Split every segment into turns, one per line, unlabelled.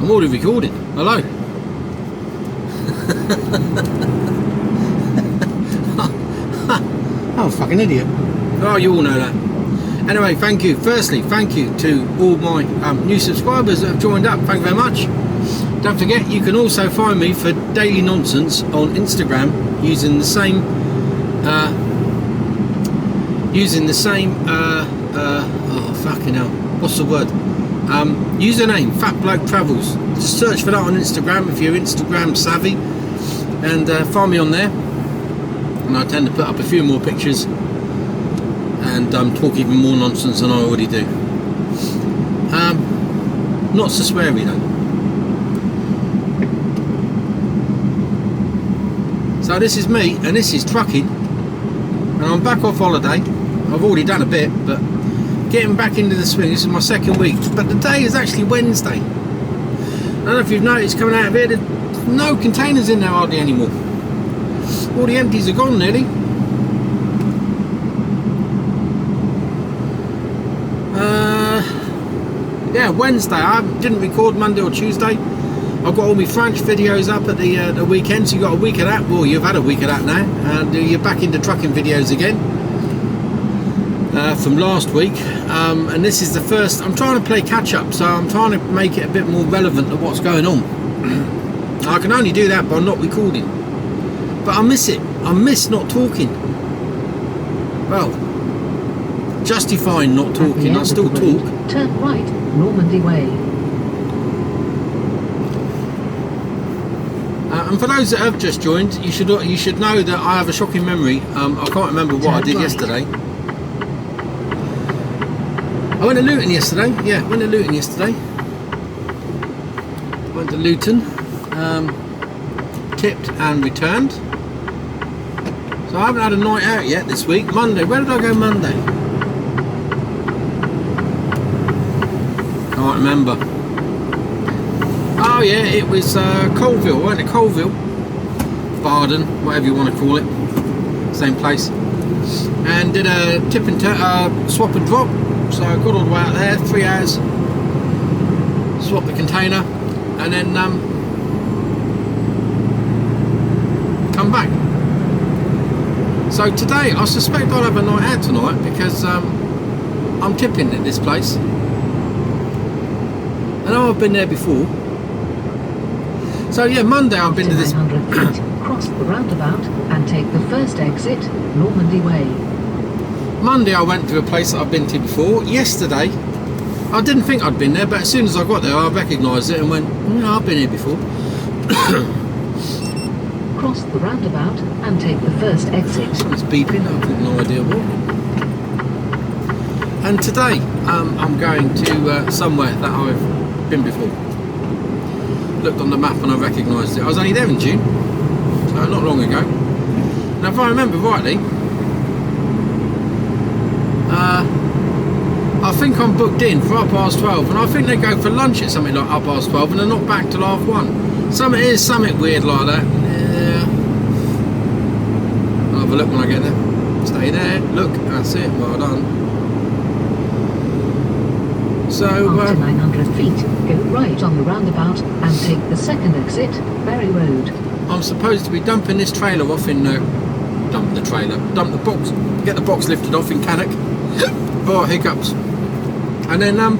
I'm already recording. Hello. I'm a fucking idiot. Oh, you all know that. Anyway, thank you. Firstly, thank you to all my new subscribers that have joined up. Thank you very much. Don't forget, you can also find me for daily nonsense on Instagram using the same oh fucking hell, what's the word? Username Fat Bloke Travels. Just search for that on Instagram if you're Instagram savvy, and find me on there. And I tend to put up a few more pictures and talk even more nonsense than I already do. Not so sweary though. So this is me, and this is trucking, and I'm back off holiday. I've already done a bit, but getting back into the swing. This is my second week, but the day is actually Wednesday. I don't know if you've noticed coming out of here, there's no containers in there hardly anymore. All the empties are gone nearly. Yeah, Wednesday. I didn't record Monday or Tuesday. I've got all my French videos up at the weekend, so you've got a week of that. Well, you've had a week of that now, and you're back into trucking videos again from last week. And this is the first. I'm trying to play catch up, so I'm trying to make it a bit more relevant to what's going on. I can only do that by not recording, but I miss it. I miss not talking. Well, justifying not talking. I still talk.
Turn right, Normandy Way.
And for those that have just joined, you should know that I have a shocking memory. I can't remember what I did yesterday. I went to Luton yesterday. Yeah, went to Luton yesterday. Went to Luton, tipped and returned. So I haven't had a night out yet this week. Monday, where did I go Monday? Can't remember. Oh yeah, it was Colville. I went to Colville, Barden, whatever you want to call it, same place, and did a tip and swap and drop. So I got all the way out there, 3 hours, swapped the container, and then come back. So today, I suspect I'll have a night out tonight because I'm tipping at this place. I know I've been there before. So yeah, Monday I've been to this.
900 feet, cross the roundabout and take the first exit, Normandy Way.
Monday I went to a place that I've been to before. Yesterday, I didn't think I'd been there, but as soon as I got there, I recognised it and went, "No, I've been here before."
Cross the roundabout and take the first exit.
Someone's beeping. I've got no idea what. And today, I'm going to somewhere that I've been before. Looked on the map and I recognised it. I was only there in June, so not long ago. Now if I remember rightly, I think I'm booked in for 12:30, and I think they go for lunch at something like 12:30 and they're not back till 1:30. Something weird like that. Yeah. I'll have a look when I get there. Stay there, look, that's it, well done. So,
after 900 feet, go right on the roundabout and take the second exit, Berry Road.
I'm supposed to be dumping this trailer off in, dump the box, get the box lifted off in Cannock. Oh, hiccups. And then, I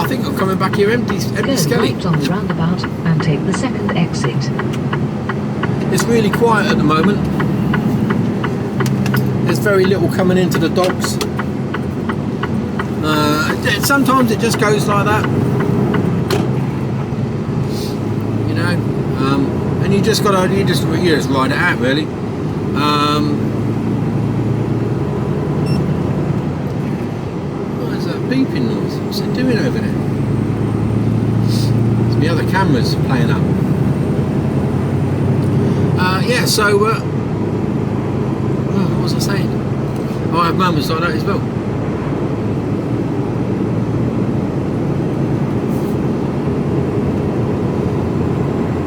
think I'm coming back here empty
Go
skelly.
right on the roundabout and take the second exit.
It's really quiet at the moment. There's very little coming into the docks. Sometimes it just goes like that, you know, and you just ride it out really. What is that beeping noise? What's it doing over there? It's the other cameras playing up. Yeah, so what was I saying? Oh, I have moments like that as well.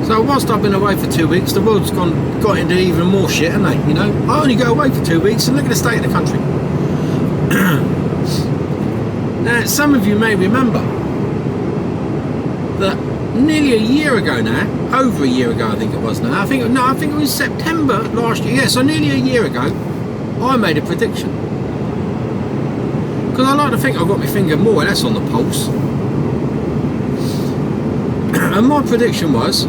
So whilst I've been away for 2 weeks, the world's got into even more shit, haven't they? You know, I only go away for 2 weeks, and look at the state of the country. Now, some of you may remember that nearly a year ago now, over a year ago I think it was now, I think it was September last year, yeah, so nearly a year ago, I made a prediction. Because I like to think I've got my finger more or less on the pulse. And my prediction was,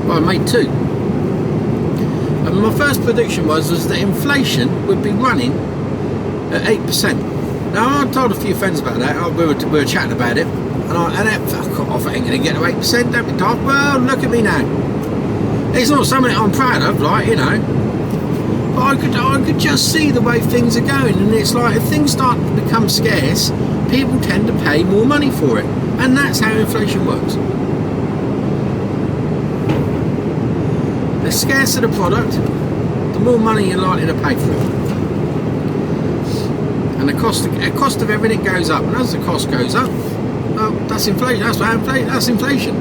well, I made two. And my first prediction was that inflation would be running at 8%. Now, I told a few friends about that. We were chatting about it, and fuck off, I ain't going to get to 8%. Don't be daft. Well, look at me now. It's not something I'm proud of, like, you know. But I could just see the way things are going, and it's like if things start to become scarce, people tend to pay more money for it, and that's how inflation works. The scarcer the product, the more money you're likely to pay for it. And the cost of everything goes up. And as the cost goes up, well, that's inflation. That's inflation.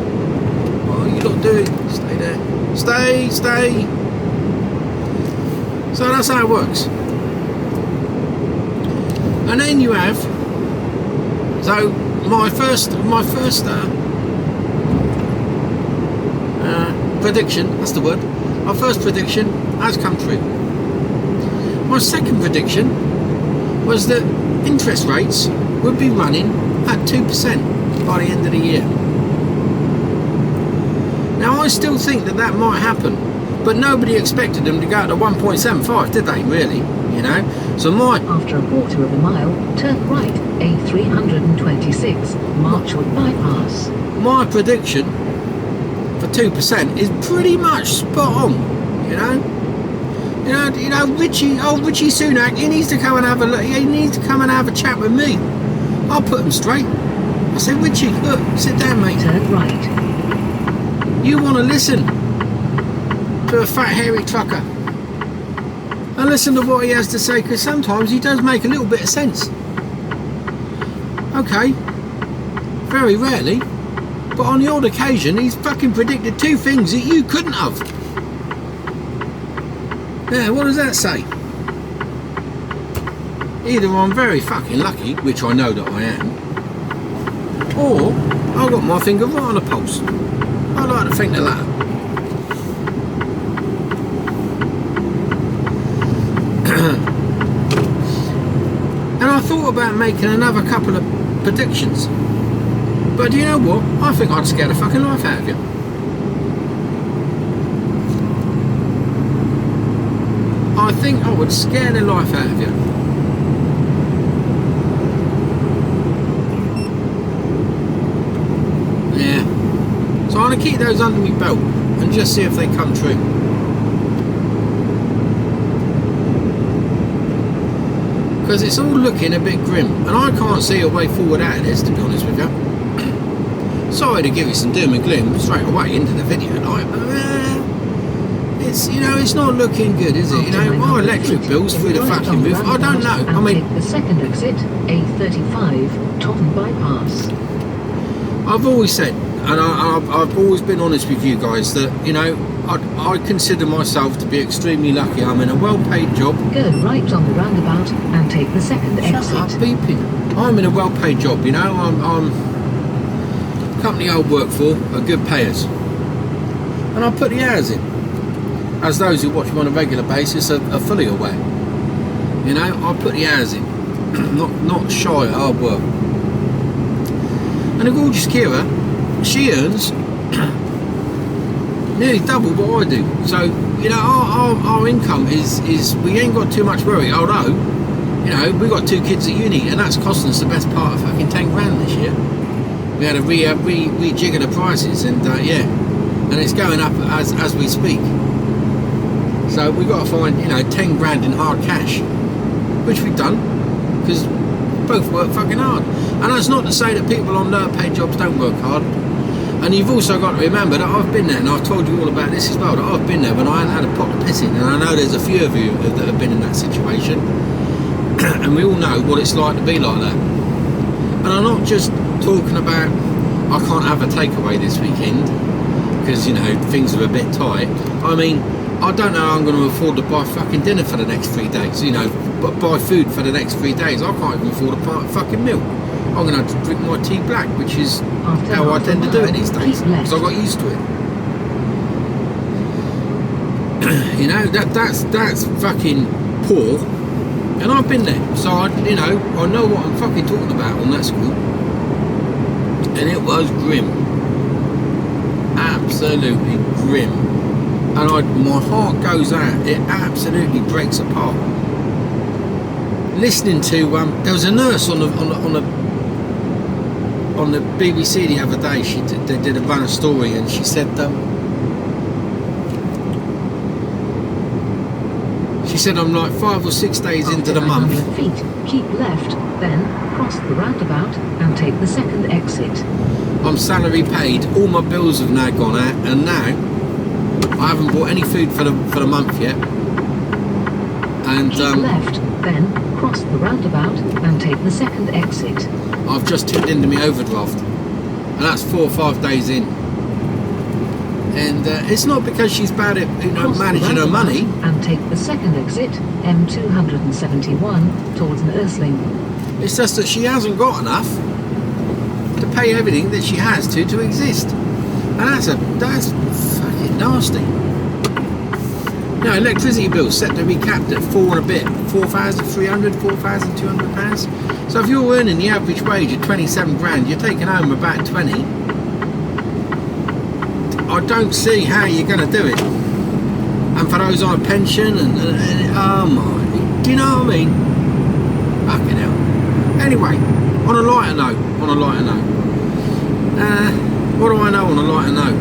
Well, you don't do it. Stay there. Stay. So that's how it works. And then you have. So my first prediction. That's the word. My first prediction has come true. My second prediction was that interest rates would be running at 2% by the end of the year. Now I still think that might happen, but nobody expected them to go to 1.75, did they, really? You know? So
after a quarter of a mile, turn right, A326, Marchwood bypass.
My prediction for 2% is pretty much spot on, you know? You know, Rishi Sunak, he needs to come and have a look. He needs to come and have a chat with me. I'll put him straight. I said, Rishi, look, sit down, mate.
Turn right.
You want to listen to a fat, hairy trucker and listen to what he has to say, because sometimes he does make a little bit of sense. Okay, very rarely, but on the odd occasion, he's fucking predicted two things that you couldn't have. Yeah, what does that say? Either I'm very fucking lucky, which I know that I am, or I've got my finger right on the pulse. I like to think the latter. And I thought about making another couple of predictions, but do you know what? I think I'd scare the fucking life out of you. I think I would scare the life out of you. Yeah. So I'm going to keep those under my belt and just see if they come true. Because it's all looking a bit grim, and I can't see a way forward out of this, to be honest with you. Sorry to give you some doom and gloom straight away into the video, like, but it's, you know, it's not looking good, is it? You know, my electric bills through the fucking roof. I don't know. I mean,
the second exit, A35, Totten bypass.
I've always said, and I've always been honest with you guys, that, you know, I consider myself to be extremely lucky. I'm in a well-paid job.
Go right on the roundabout and take the second exit.
Shut up, beeping. I'm in a well-paid job, you know. I'm company I work for are good payers, and I put the hours in, as those who watch me on a regular basis are fully aware. You know, I put the hours in, not shy of hard work. And the gorgeous Kira, she earns nearly double what I do. So, you know, our income is we ain't got too much worry. Although, you know, we got two kids at uni, and that's costing us the best part of fucking 10 grand this year. We had to rejigger the prices, and yeah, and it's going up as we speak. So we got to find, you know, 10 grand in hard cash, which we've done, because both work fucking hard. And that's not to say that people on lower paid jobs don't work hard. And you've also got to remember that I've been there, and I've told you all about this as well, that I've been there when I hadn't had a pot to piss in, and I know there's a few of you that have been in that situation, and we all know what it's like to be like that. And I'm not just talking about I can't have a takeaway this weekend because, you know, things are a bit tight. I mean, I don't know how I'm going to afford to buy fucking dinner for the next 3 days, you know, but buy food for the next 3 days. I can't even afford a pint of fucking milk. I'm going to have to drink my tea black, which is
After
how I
half a
tend to do
mile,
it these days,
keep left.
because I got used to it. You know, that's fucking poor, and I've been there, so I know what I'm fucking talking about on that school, and it was grim, absolutely grim, and my heart goes out. It absolutely breaks apart. Listening to there was a nurse on the BBC the other day. They did a run story, and she said I'm like 5 or 6 days into the month.
100 feet, keep left, then cross the roundabout and take the second exit.
I'm salary paid. All my bills have now gone out, and now I haven't bought any food for the month yet. And
keep left, then cross the roundabout and take the second exit.
I've just tipped into my overdraft, and that's 4 or 5 days in. And it's not because she's bad at
Cross
managing
the
her money.
roundabout and take the second exit, M271, towards Nursling.
It's just that she hasn't got enough to pay everything that she has to exist, and that's fucking nasty. Now, electricity bills set to be capped at 4 and a bit, 4,300, 4,200 pounds. So if you're earning the average wage of 27 grand, you're taking home about 20. I don't see how you're going to do it. And for those on a pension, and oh my, do you know what I mean? Fucking hell. Anyway, on a lighter note, what do I know on a lighter note?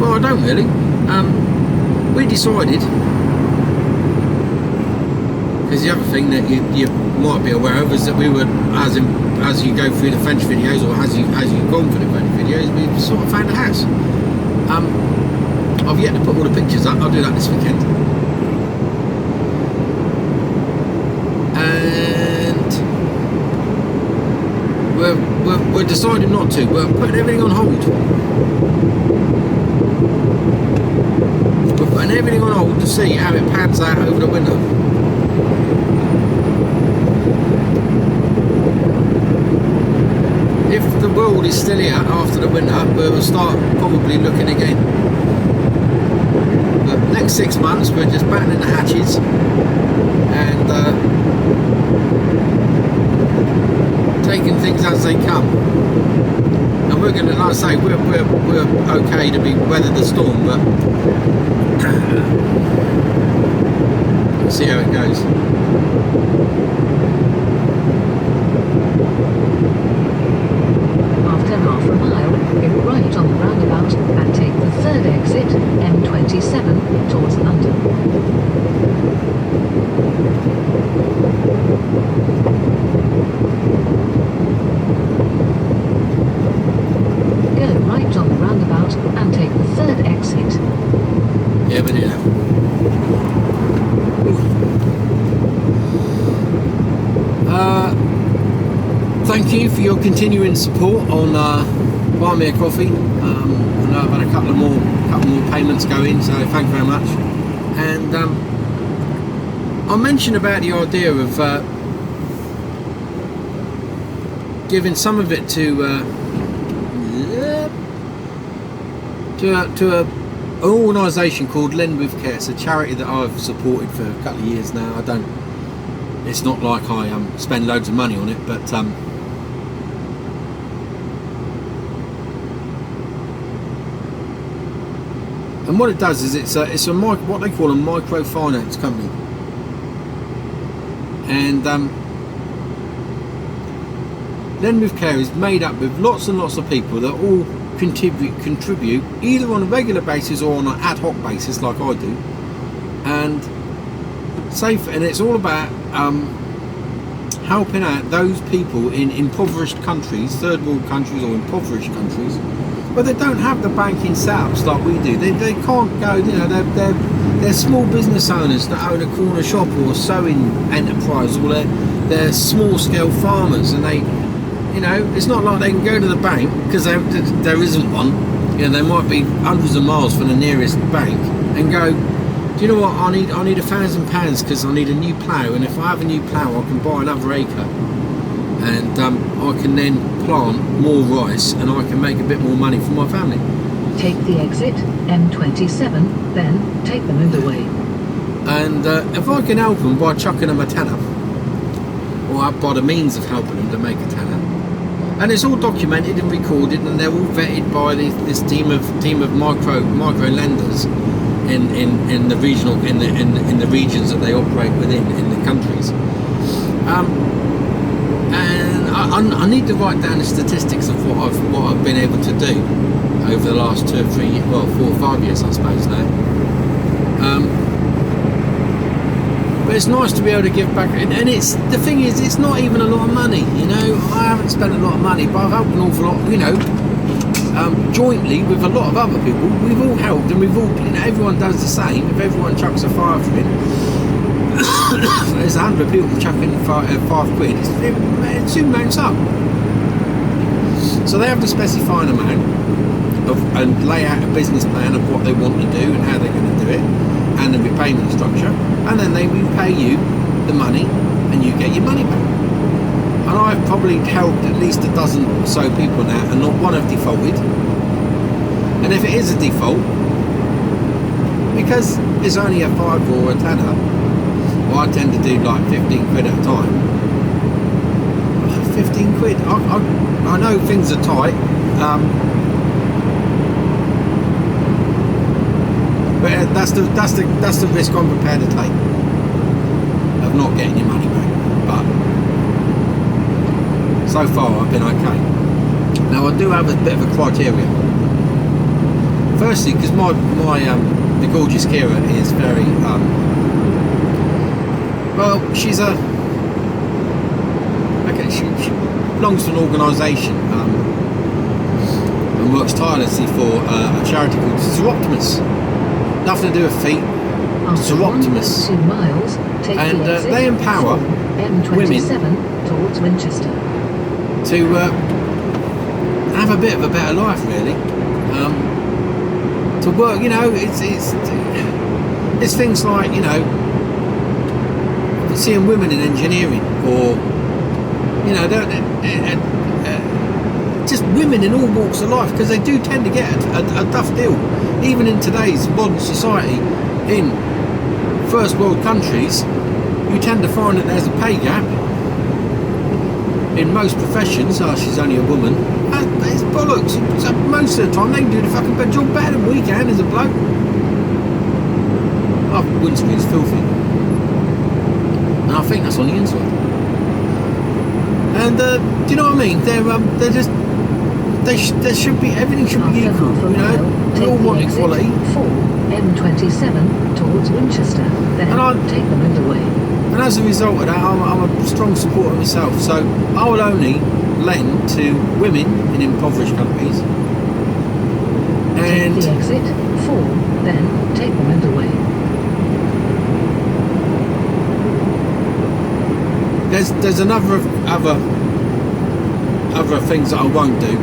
Well, I don't really. We decided, because the other thing that you might be aware of is that we were, as you go through the French videos, or as you've gone through the French videos, we've sort of found a house. I've yet to put all the pictures up. I'll do that this weekend. And we're deciding not to. We're putting everything on hold. We're putting everything on hold to see how it pans out over the winter. If the world is still here after the winter, we'll start probably looking again. But next 6 months, we're just battening the hatches and taking things as they come. And we're going to, like I say, we're okay to weather the storm, but let's see how it goes.
After half a mile, go right on the roundabout and take the third exit, M27, towards London. Go right on the roundabout and take the third exit.
Yeah, but yeah. Thank you for your continuing support on Buy Me a Coffee. I know I've had a couple more payments go in, so thank you very much. And I mentioned about the idea of giving some of it to an organisation called Lend With Care. It's a charity that I've supported for a couple of years now. It's not like I spend loads of money on it, but and what it does is it's what they call a microfinance company, and Lend With Care is made up with lots and lots of people that all contribute either on a regular basis or on an ad hoc basis, like I do, and it's all about helping out those people in impoverished countries, third world countries or impoverished countries, but they don't have the banking setups like we do. They can't go, they're small business owners that own a corner shop or a sewing enterprise, or they're small scale farmers, and it's not like they can go to the bank, because there isn't one. They might be hundreds of miles from the nearest bank, and go, Do you know what? I need £1,000 because I need a new plough, and if I have a new plough, I can buy another acre, and I can then plant more rice, and I can make a bit more money for my family.
Take the exit M27, then take the motorway.
And if I can help them by chucking them a tenner, or by the means of helping them to make a tenner, and it's all documented and recorded, and they're all vetted by this team of micro lenders in the regional in the regions that they operate within in the countries. And I need to write down the statistics of what I've been able to do over the last 2 or 3 years, well, 4 or 5 years, I suppose now. But it's nice to be able to give back, and it's the thing is, it's not even a lot of money. You know, I haven't spent a lot of money, but I've helped an awful lot. You know, jointly with a lot of other people, we've all helped, and we've all, you know, everyone does the same. If everyone chucks a fiver in, there's 100 people chucking £5. It soon mounts up. So they have to specify an amount and lay out a business plan of what they want to do and how they're going to do it, and the repayment structure, and then they repay you the money and you get your money back. And I've probably helped at least a dozen or so people now, and not one have defaulted. And if it is a default, because it's only a £5 or a tenner, well, I tend to do like 15 quid at a time. 15 quid. I know things are tight, but that's the risk I'm prepared to take of not getting your money back. But so far I've been okay. Now I do have a bit of a criteria. Firstly, because the gorgeous Kira is very well, she's she belongs to an organisation and works tirelessly for a charity called Optimus. Nothing to do with feet. Optimus.
2 miles, take
and
the exit
they empower
M27 towards Winchester.
To have a bit of a better life, really. To work, you know, it's things like, you know, seeing women in engineering, or, you know, just women in all walks of life, because they do tend to get a tough deal, even in today's modern society. In first world countries, you tend to find that there's a pay gap in most professions. Oh, she's only a woman. It's bollocks. So most of the time they can do the fucking job better than we can as a bloke. Our windscreen's filthy, and I think that's on the inside. And do you know what I mean? They're just, there should be, everything should be equal. You know, we all want equality.
4 M27 towards Winchester, then take the motorway.
And as a result of that, I'm a strong supporter myself. So I will only lend to women in impoverished countries. And
take the exit 4, then take the motorway.
There's another other things that I won't do,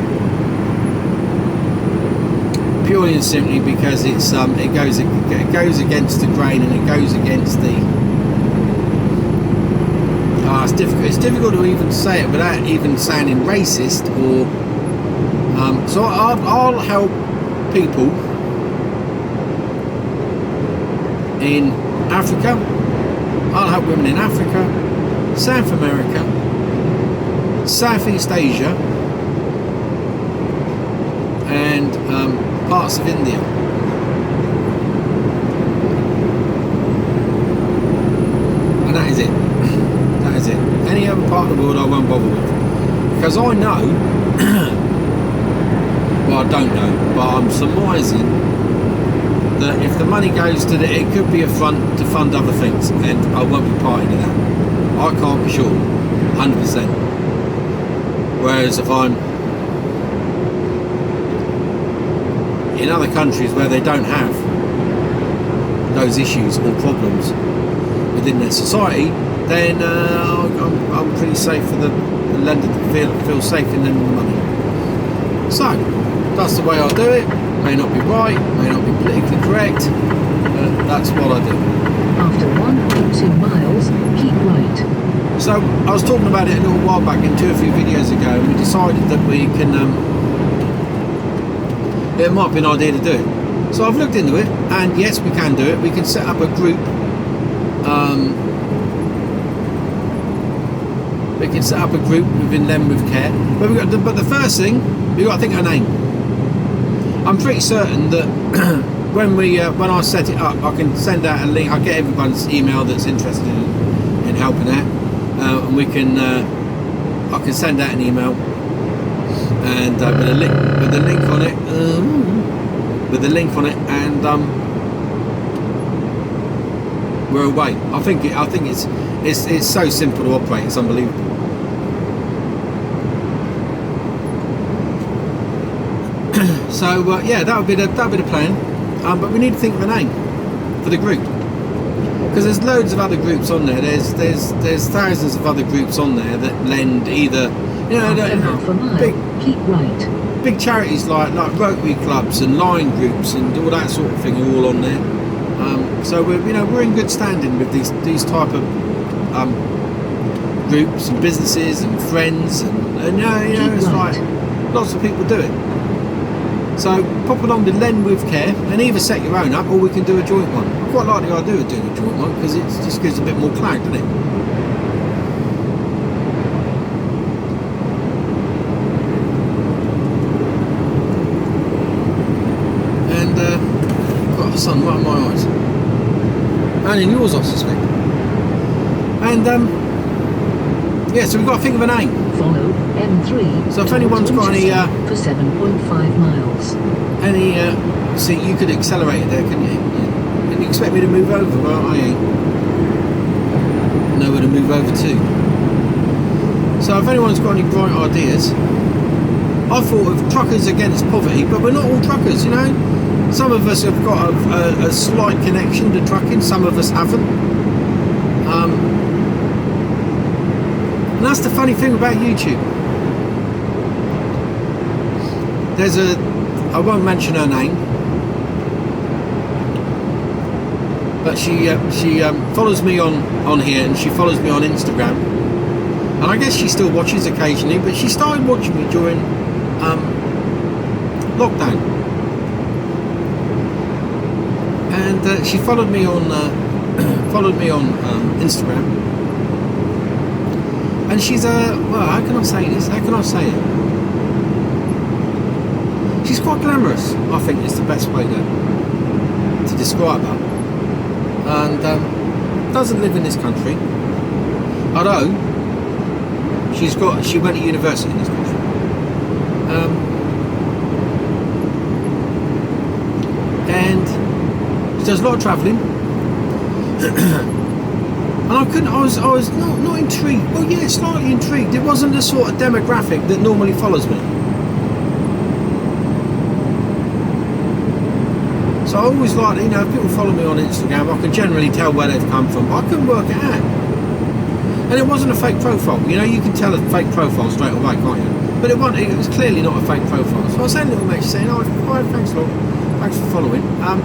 purely and simply because it goes against the grain, and it goes against the. It's difficult. It's difficult to even say it without even sounding racist, or. So I'll help people in Africa. I'll help women in Africa, South America, Southeast Asia, and parts of India. And that is it. That is it. Any other part of the world I won't bother with. Because I know, well, I don't know, but I'm surmising that if the money goes to it could be a front to fund other things, and I won't be party to that. I can't be sure, 100%. Whereas if I'm in other countries where they don't have those issues or problems within their society, then I'm pretty safe for the lender to feel safe in lending the money. So that's the way I do it. May not be right, may not be politically correct, but that's what I do.
After 1.2 miles, keep right.
So I was talking about it a little while back in 2 or 3 videos ago, and we decided that we can it might be an idea to do it. So I've looked into it, and yes, we can do it. We can set up a group. We can set up a group within Lend With Care. But the first thing, we got to think of a name. I'm pretty certain that when I set it up, I can send out a link. I'll get everyone's email that's interested in helping out, and we can. I can send out an email, and with a link on it, and we're away. I think it's so simple to operate. It's unbelievable. So yeah, that would be the plan. But we need to think of a name for the group, because there's loads of other groups on there. There's thousands of other groups on there that lend either, you know,
half a mile, keep right.
Big charities like Rotary clubs and line groups and all that sort of thing are all on there. So we're in good standing with these type of groups and businesses and friends and it's
right.
like lots of people do it. So pop along to Lend With Care and either set your own up, or we can do a joint one. I quite like the idea of doing a joint one because it just gives a bit more clout, doesn't it? And got the sun right in my eyes, and in yours, I suspect. And yeah, so we've got to think of a name.
Follow M3.
So if anyone's got any
for 7.5 miles.
See, you could accelerate it there, couldn't you? Yeah. And you expect me to move over? Well, I ain't. Nowhere to move over to. So if anyone's got any bright ideas, I thought of truckers against poverty, but we're not all truckers, you know. Some of us have got a slight connection to trucking, some of us haven't. And that's the funny thing about YouTube. I won't mention her name, but she follows me on here, and she follows me on Instagram, and I guess she still watches occasionally, but she started watching me during lockdown, and she followed me on Instagram, and she's how can I say this? How can I say it? She's quite glamorous, I think is the best way to describe her. And doesn't live in this country, although she went to university in this country. And she does a lot of travelling. And I was not intrigued. Well, yeah, slightly intrigued. It wasn't the sort of demographic that normally follows me. So I always like, if people follow me on Instagram, I can generally tell where they've come from, but I couldn't work it out. And it wasn't a fake profile. You can tell a fake profile straight away, can't you? But it was clearly not a fake profile. So I sent a little message saying, thanks a lot. Thanks for following. How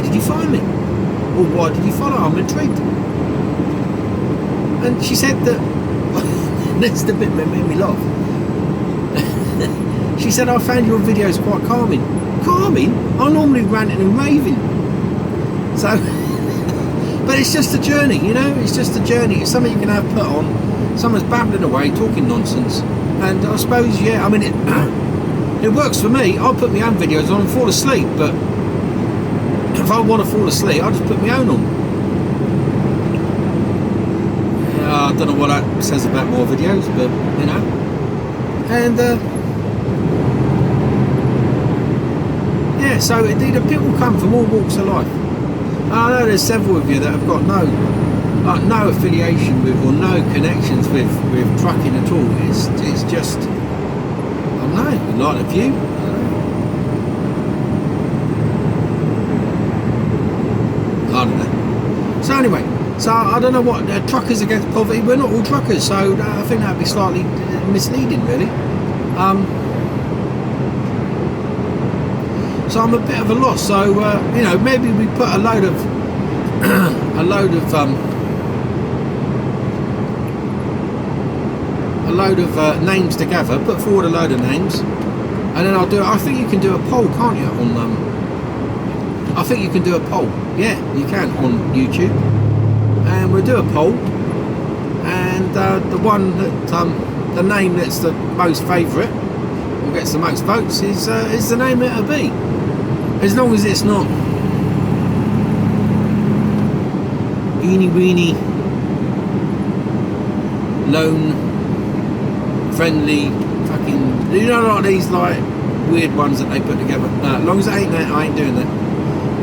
did you find me? Or why did you follow? I'm intrigued. And she said that, that's the bit that made me laugh. She said, I found your videos quite calming. Calming? I'm normally ranting and raving. So, but it's just a journey, it's just a journey. It's something you can have put on. Someone's babbling away, talking nonsense. And I suppose, it works for me. I'll put my own videos on and fall asleep, but if I want to fall asleep, I'll just put my own on. I don't know what that says about more videos, but, And, yeah, so indeed, people come from all walks of life. And I know there's several of you that have got no affiliation with or no connections with trucking at all. It's just, I don't know, you like the view. I don't know. So anyway, I don't know what truckers against poverty. We're not all truckers, so I think that'd be slightly misleading, really. So I'm a bit of a loss. So maybe we put a load of a load of names together, put forward a load of names, and then I'll do it. I think you can do a poll, can't you, on I think you can do a poll. Yeah, you can on YouTube, and we'll do a poll, and the one that the name that's the most favourite or gets the most votes is the name it'll be, as long as it's not eeny weeny lone friendly fucking, you know, like these like weird ones that they put together. No, as long as it ain't that, I ain't doing that.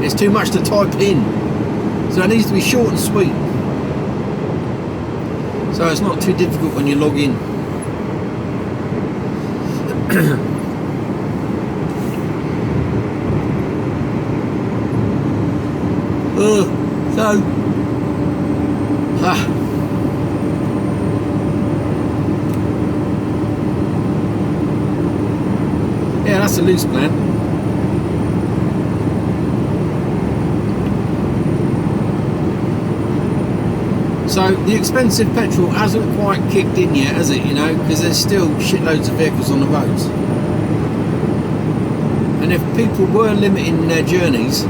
It's too much to type in, so it needs to be short and sweet, so it's not too difficult when you log in. Yeah, that's a loose plan. So the expensive petrol hasn't quite kicked in yet, has it? You know, because there's still shitloads of vehicles on the roads. And if people were limiting their journeys,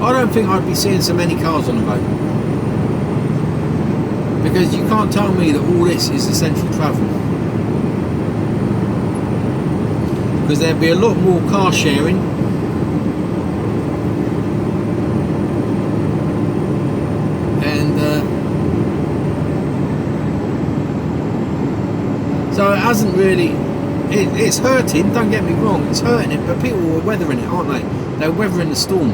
I don't think I'd be seeing so many cars on the road. Because you can't tell me that all this is essential travel. Because there'd be a lot more car sharing. So it hasn't really, it's hurting, don't get me wrong, it's hurting it, but people are weathering it, aren't they? They're weathering the storm.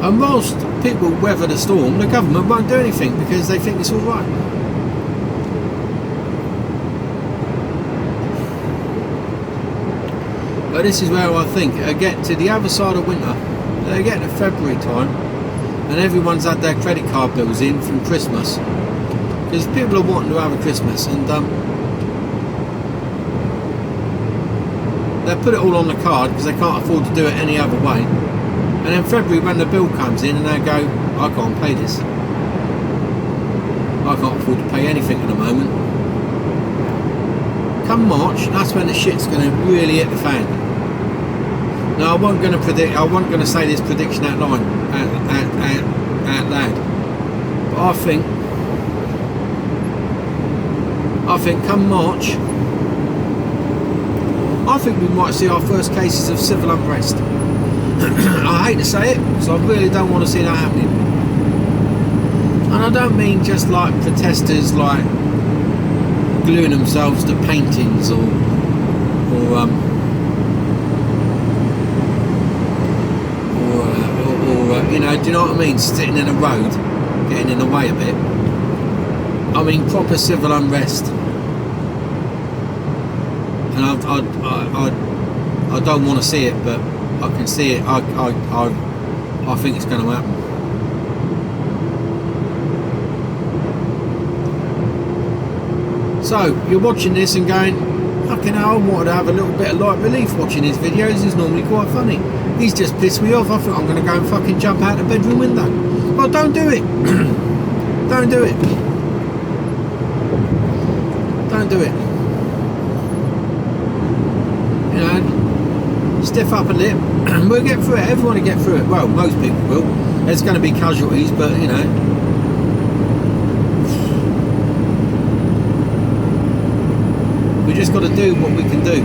And whilst people weather the storm, the government won't do anything because they think it's all right. But this is where I think I get to the other side of winter. They get to February time, and everyone's had their credit card bills in from Christmas, because people are wanting to have a Christmas, and they put it all on the card because they can't afford to do it any other way. And then February, when the bill comes in, and they go, I can't pay this. I can't afford to pay anything at the moment. Come March, that's when the shit's going to really hit the fan. Now, I wasn't going to say this prediction out loud, but I think come March, I think we might see our first cases of civil unrest. I hate to say it, so I really don't want to see that happening. And I don't mean just like protesters like gluing themselves to paintings or you know, do you know what I mean? Sitting in a road, getting in the way a bit. I mean proper civil unrest. And I don't want to see it, but I can see it. I think it's going to happen. So you're watching this and going, fucking hell, I wanted to have a little bit of light relief watching his videos. He's normally quite funny. He's just pissed me off. I think I'm going to go and fucking jump out the bedroom window. Well, don't do it. Don't do it. Don't do it. You know, stiff up a lip. We'll get through it. Everyone will get through it. Well, most people will. There's going to be casualties, but you know, we just got to do what we can do.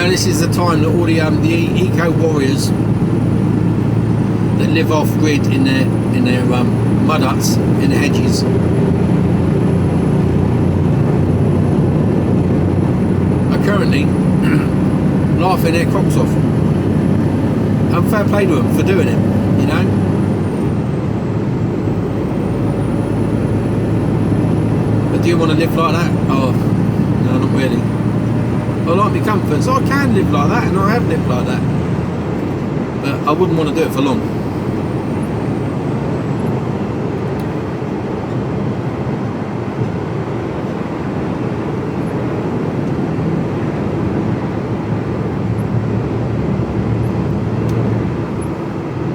This is the time that all the eco warriors that live off grid in their mud huts in the hedges are currently laughing their cocks off. And fair play to them for doing it, you know. do you want to live like that? Oh, no, not really. I like my comforts. I can live like that, and I have lived like that. But I wouldn't want to do it for long.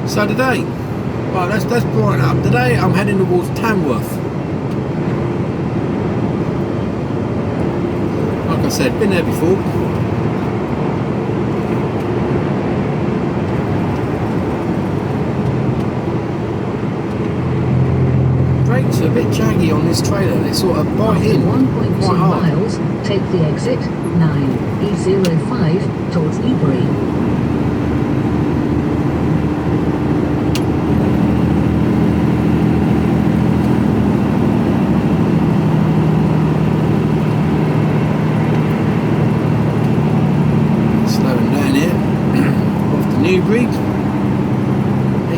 So today, right, let's brighten up. Today I'm heading towards Tamworth. Like I said, been there before. Brakes are a bit jaggy on this trailer. They sort of bite in
1.2
quite hard.
miles, take the exit 9E05 towards Ebury.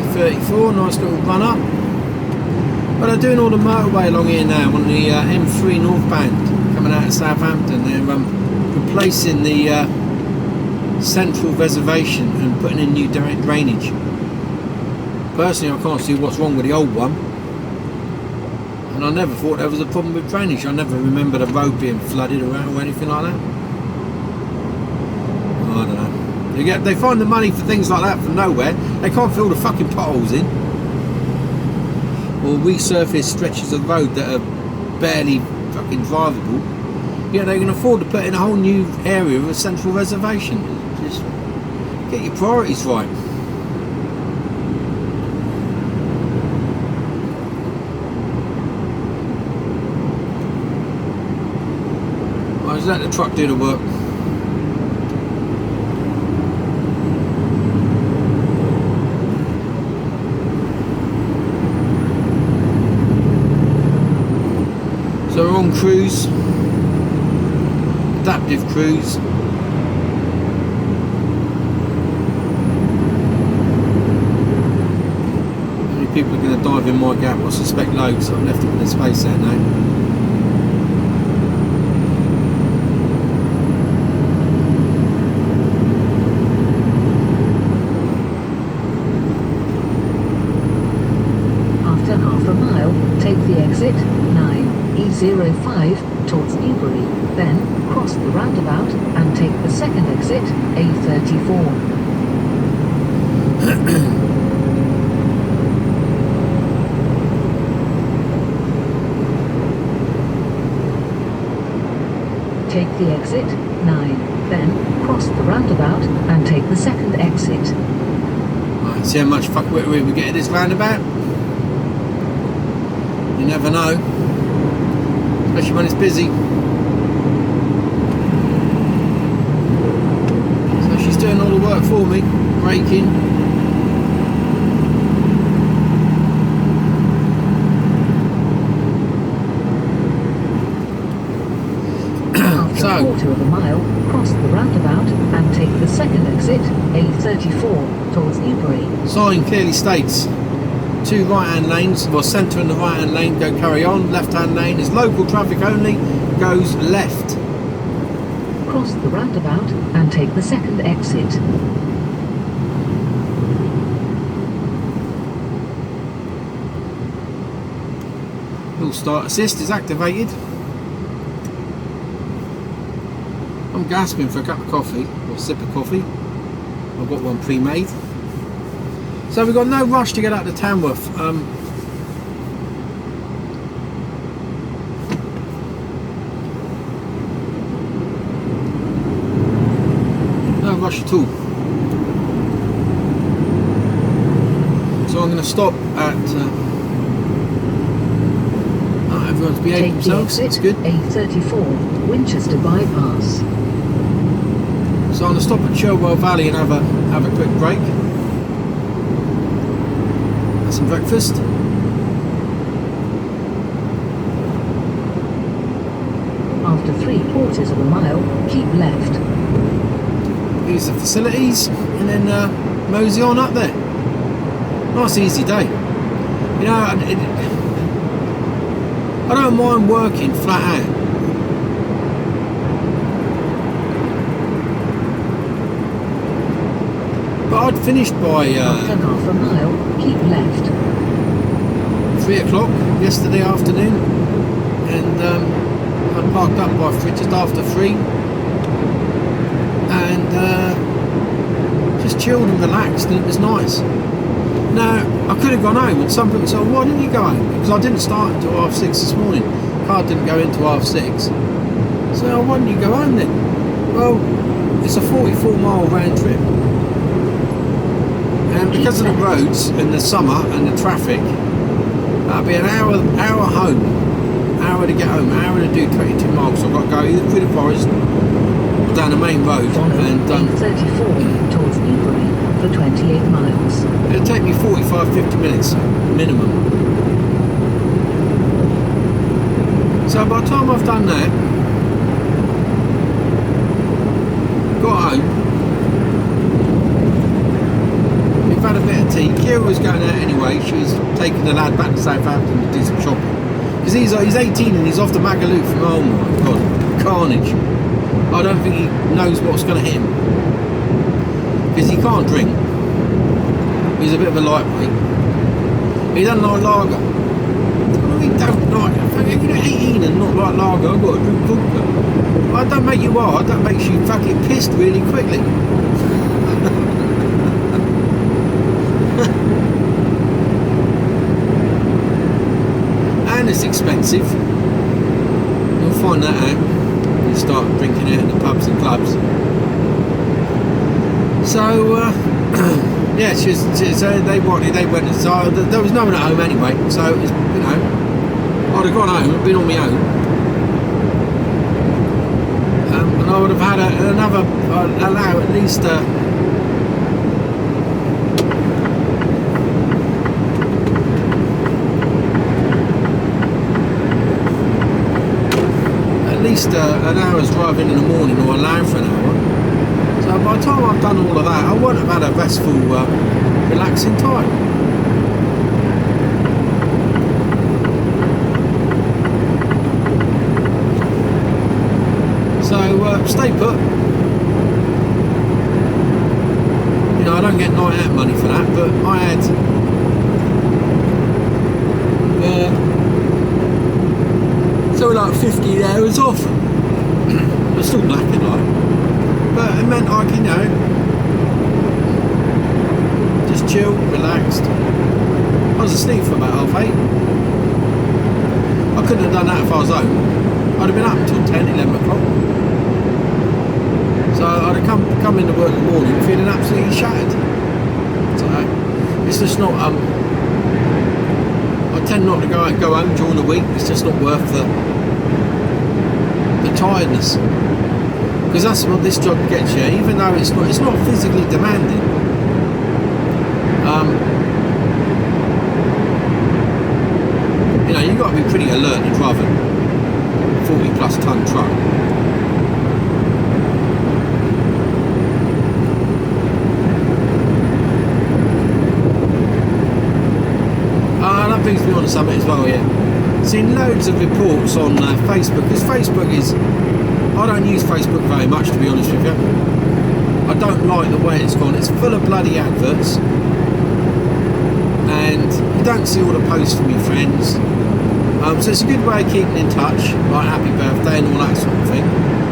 A34, nice little run up. But they're doing all the motorway along here now on the M3 northbound coming out of Southampton. They're replacing the central reservation and putting in new drainage. Personally, I can't see what's wrong with the old one, and I never thought there was a problem with drainage. I never remember the road being flooded or anything like that. I don't know. They find the money for things like that from nowhere. They can't fill the fucking potholes in, or resurface stretches of road that are barely fucking drivable. Yeah, they can afford to put in a whole new area of a central reservation. Just get your priorities right. Right, just let the truck do the work. So we're on cruise, adaptive cruise. How many people are going to dive in my gap? I suspect loads. I've left a bit of space there now. After half a mile, take the exit 9E05 towards Newbury, then cross the roundabout and take the second exit, A34. Take the exit 9, then cross the roundabout and take the second exit.
Right, see how much fuckwittery we get at this roundabout? You never know, especially when it's busy. So she's doing all the work for me, braking.
After a quarter of a mile, cross the roundabout and take the second exit, A34, towards Newbury.
Sign clearly states 2 right-hand lanes, well, centre and the right-hand lane go carry on, left-hand lane is local traffic only, goes left.
Cross the roundabout and take the second exit.
Hill start assist is activated. I'm gasping for a cup of coffee, or a sip of coffee. I've got one pre-made. So we've got no rush to get out to Tamworth. No rush at all. So I'm going to stop at... everyone's behaving themselves. That's good.
A34, Winchester bypass.
So I'm going to stop at Cherwell Valley and have a quick break. Have some breakfast.
After 3/4 of a mile, keep left.
Use the facilities and then mosey on up there. Nice easy day. You know,
I don't mind working flat out. But I'd finished by
After half a mile, keep left.
3 o'clock yesterday afternoon, and I parked up by just after 3, and just chilled and relaxed, and it was nice. Now, I could have gone home, and some people said, well, why didn't you go home? Because I didn't start until 6:30 this morning. Car didn't go into 6:30. So why didn't you go home then? Well, it's a 44-mile round trip. And because of the roads and the summer and the traffic, that'll be an hour home, hour to get home, hour to do 22 miles. So I've got to go either through the forest or down the main road. And
34 towards Newbury for 28 miles.
It'll take me 45-50 minutes minimum. So by the time I've done that, got home, we've had a bit of tea. Kira was going out anyway. She was taking the lad back to Southampton to do some shopping. Because he's 18 and he's off to Magaluf from, oh my god, carnage. I don't think he knows what's going to hit him. Because he can't drink. He's a bit of a lightweight. He doesn't like lager. No, he don't like it. If you're 18 and not like lager, I've got to drink vodka. Well, that don't make you hard, that makes you fucking pissed really quickly. And it's expensive. You'll find that out when you start drinking out in the pubs and clubs. So, yeah, so they went, so there was no one at home anyway, so it was, you know, I'd have gone home and been on my own, and I would have had another, allow at least an hour's driving in the morning, or allow for an hour. So by the time I've done all of that, I won't have had a restful, relaxing time. So stay put. You know, I don't get night out money for that, but I had so like 15 hours off. I'm still knackered, like, but it meant I, you know, just chill, relaxed. I was asleep for about 8:30. I couldn't have done that if I was home. I'd have been up until 10, 11 o'clock. So I'd have come into work in the morning feeling absolutely shattered. So it's just not, I tend not to go home during the week. It's just not worth the tiredness. Because that's what this job gets you, even though it's not physically demanding. You know, you've got to be pretty alert to drive a 40+ ton truck. That brings me on to something as well, yeah. Seen loads of reports on Facebook, because Facebook is, I don't use Facebook very much, to be honest with you. I don't like the way it's gone. It's full of bloody adverts, and you don't see all the posts from your friends. So it's a good way of keeping in touch, like happy birthday and all that sort of thing.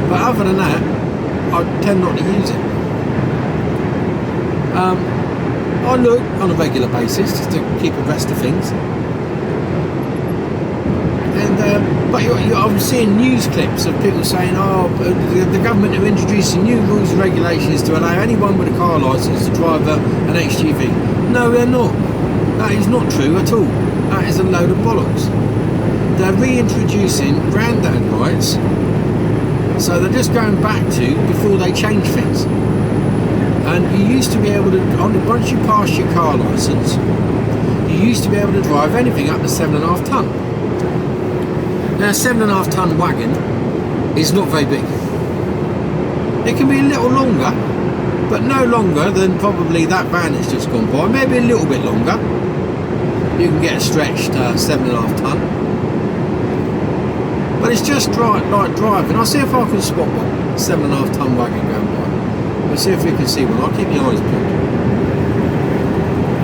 But other than that, I tend not to use it. I look on a regular basis just to keep abreast of things. And but I'm seeing news clips of people saying, oh, the government are introducing new rules and regulations to allow anyone with a car licence to drive an HGV. No, they're not. That is not true at all. That is a load of bollocks. They're reintroducing granddad rights, so they're just going back to before they change things. And you used to be able to, once you pass your car licence, you used to be able to drive anything up to 7.5 tonne. Now, a 7.5 tonne wagon is not very big. It can be a little longer, but no longer than probably that van that's just gone by. Maybe a little bit longer. You can get a stretched 7.5 tonne. But it's just like driving. I'll see if I can spot one 7.5 ton wagon going by. We'll see if we can see one. I'll keep my eyes peeled.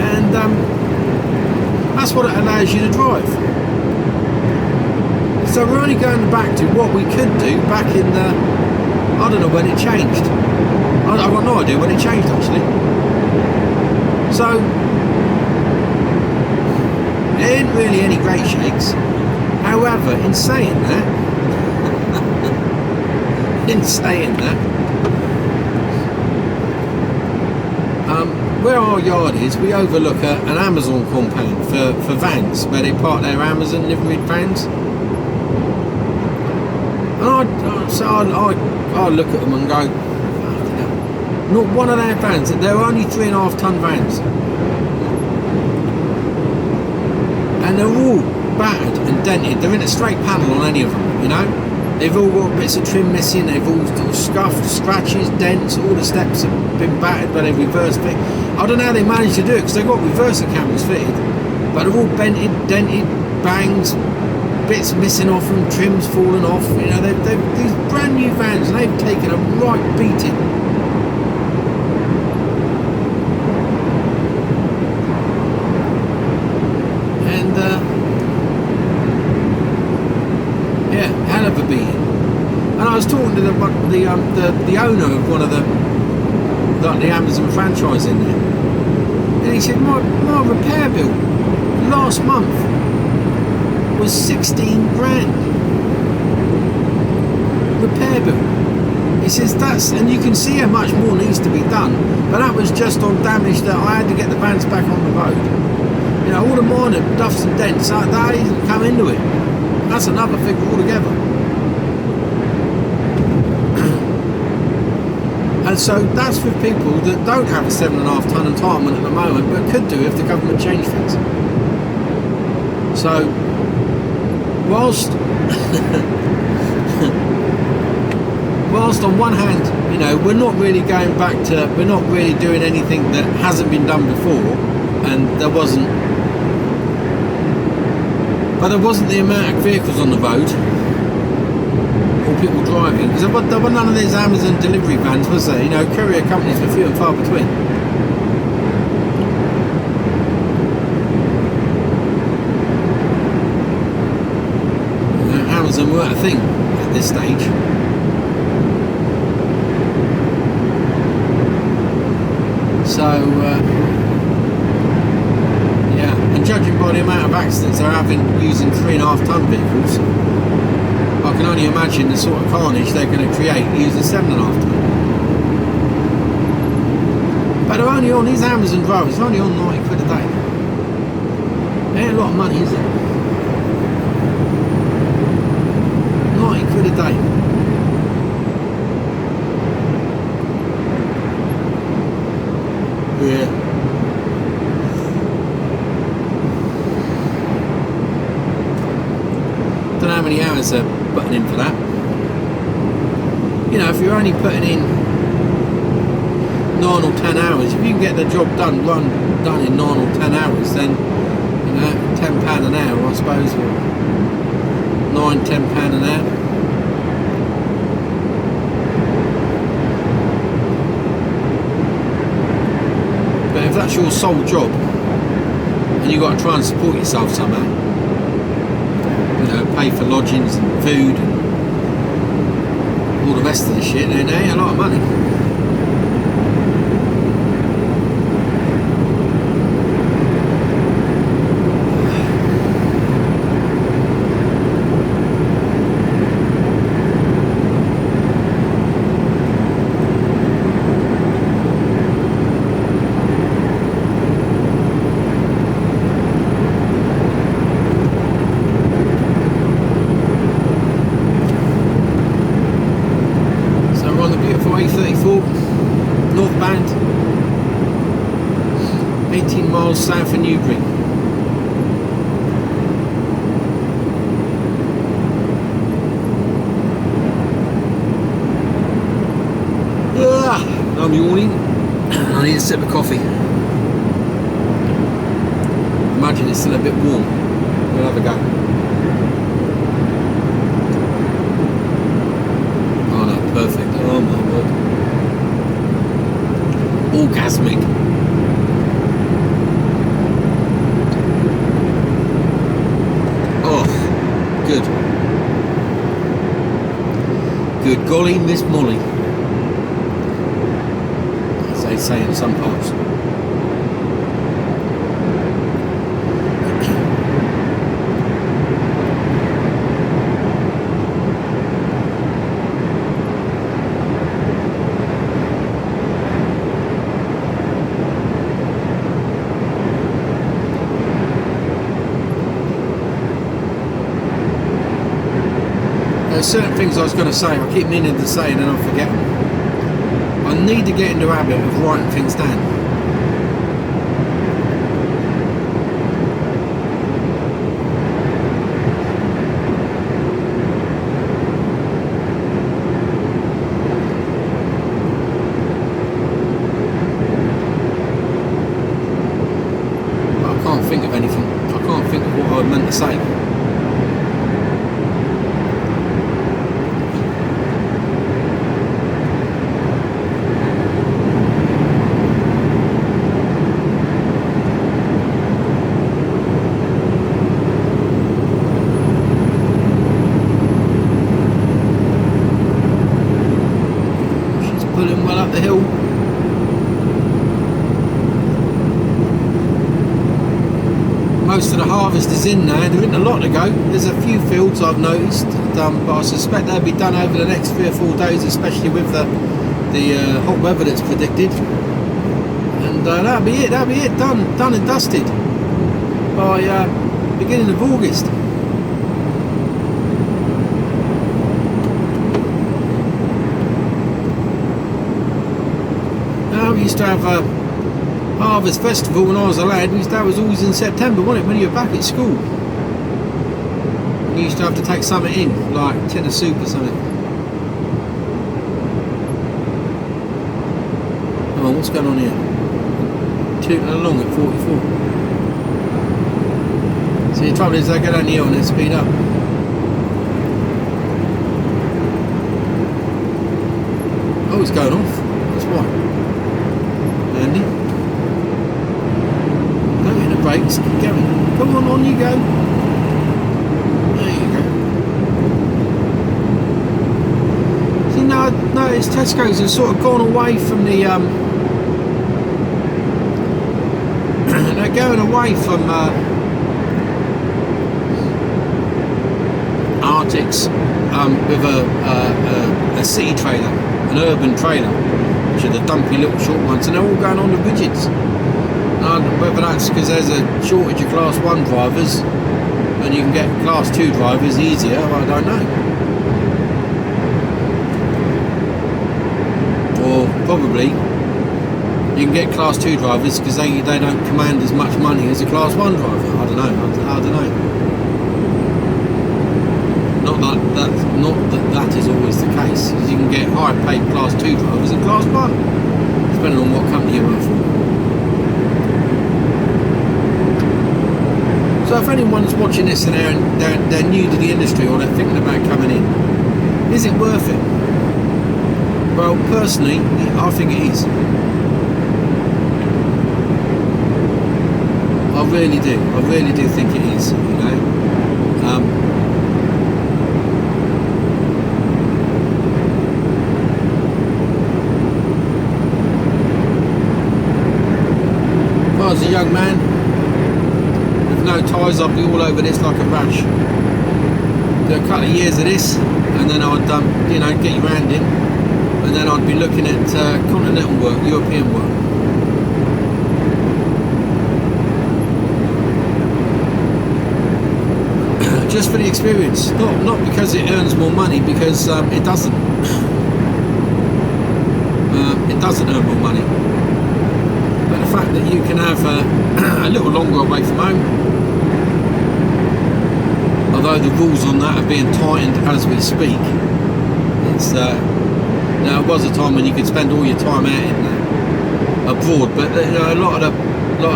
And that's what it allows you to drive. So we're only going back to what we could do back in the, I don't know when it changed. I've got no idea when it changed actually. So it ain't really any great shakes. However, in saying that, where our yard is, we overlook an Amazon compound for vans, where they park their Amazon liveried vans. And I look at them and go, not one of their vans, they're only 3.5 ton vans. And they're all battered and dented. They're in a straight panel on any of them, you know. They've all got bits of trim missing, they've all scuffed, scratches, dents, all the steps have been battered, but they've reversed fit. I don't know how they managed to do it, because they've got reverser cameras fitted, but they're all bented, dented, bangs, bits missing off them, trims falling off, you know. They're these brand new vans, and they've taken a right beating. And I was talking to the owner of one of the Amazon franchise in there, and he said my repair bill last month was 16 grand. Repair bill. He says and you can see how much more needs to be done, but that was just on damage that I had to get the vans back on the road. You know, all the minor duffs and dents, that hasn't come into it. That's another figure altogether. And so that's for people that don't have a 7.5 ton entitlement at the moment, but could do if the government changed things. So, whilst on one hand, you know, we're not really going back to, we're not really doing anything that hasn't been done before, and there wasn't the amount of vehicles on the road, or people driving, because there were none of these Amazon delivery vans, was there? You know, courier companies were few and far between. You know, Amazon weren't a thing at this stage. So, yeah, and judging by the amount of accidents they're having using 3.5 ton vehicles, I can only imagine the sort of carnage they're going to create using 7.5 ton. But they're only on these Amazon drivers, they're only on 90 quid a day. It ain't a lot of money, is it? 90 quid a day. Yeah. Don't know how many hours they're putting in for that. You know, if you're only putting in 9 or 10 hours, if you can get the job done in 9 or 10 hours, then, you know, £10 an hour, I suppose, or £9–10 an hour. But if that's your sole job, and you've got to try and support yourself somehow, you know, pay for lodgings and food and all the rest of the shit, then it ain't a lot of money. Northbound, 18 miles south of Newbury. I'm yawning. I need a sip of coffee. Imagine it's still a bit warm. We'll have a go.
orgasmic. Oh, good. Good golly, Miss Molly, as they say in some parts. There's certain things I was going to say, I keep meaning to say and then I forget them. I need to get into the habit of writing things down. But I can't think of anything. I can't think of what I meant to say. Pulling well up the hill. Most of the harvest is in now. There isn't a lot to go. There's a few fields I've noticed, but I suspect they'll be done over the next 3 or 4 days, especially with the hot weather that's predicted. And that'll be it. That'll be it. Done and dusted by beginning of August. We used to have a harvest festival when I was a lad. That was always in September, wasn't it, when you were back at school? And you used to have to take something in, like a tin of soup or something. Oh, what's going on here? Tooting along at 44. So the trouble is they go down the hill and they speed up. Oh, it's going off. That's why. Andy, don't hit the brakes, keep going. Come on you go. There you go. See, no, it's Tesco's have sort of gone away from the they're going away from Arctics with a city trailer, an urban trailer. Which are the dumpy little short ones, and they're all going on the rigids. Whether that's because there's a shortage of class 1 drivers and you can get class 2 drivers easier, I don't know. Or probably you can get class 2 drivers because they don't command as much money as a class 1 driver. I don't know. I don't know. Not that is always the case. You can get high paid class 2 drivers and class 1, depending on what company you work for. So if anyone's watching this and they're new to the industry or they're thinking about coming in, is it worth it? Well, personally, I think it is. I really do. I really do think it is, you know. As a young man with no ties, I'd be all over this like a rash. Do a couple of years of this and then I'd get your hand in, and then I'd be looking at continental work, European work. Just for the experience, not because it earns more money, because it doesn't. It doesn't earn more money. But the fact that you can have a little longer away from home, although the rules on that are being tightened as we speak, it's there was a time when you could spend all your time out in abroad, but a lot of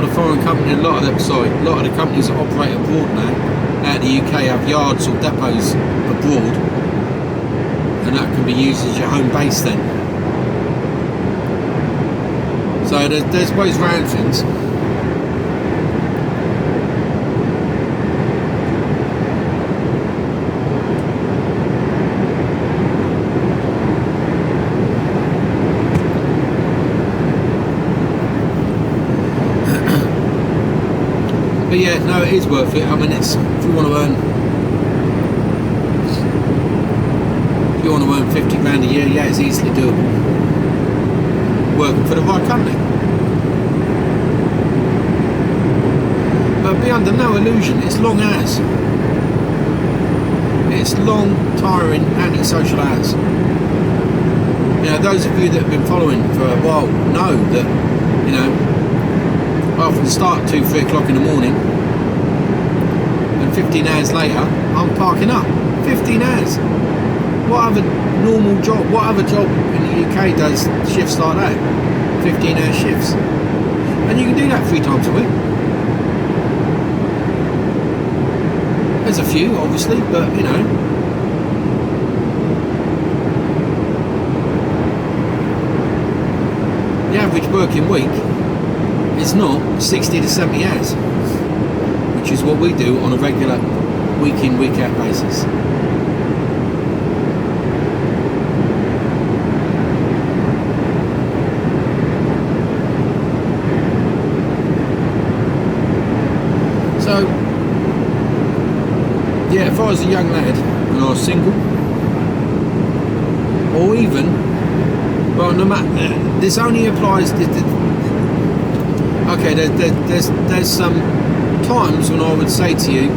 the foreign companies, a lot of the companies that operate abroad now, out of the UK, have yards or depots abroad, and that can be used as your home base then. So there's ways around things. But yeah, no, it is worth it. I mean, it's, if you want to earn £50 a year, yeah, it's easily doable. Working for the right company. But be under no illusion, it's long hours. It's long, tiring, anti-social hours. You know, those of you that have been following for a while know that, you know, I often start at 2-3 o'clock in the morning, and 15 hours later I'm parking up. 15 hours. What other normal job, what other job in the UK does shifts like that? 15-hour shifts. And you can do that 3 times a week. There's a few, obviously, but you know. The average working week is not 60 to 70 hours, which is what we do on a regular week in, week out basis. So, yeah, if I was a young lad and I was single, or even, well, no matter, this only applies. Okay, there's some times when I would say to you,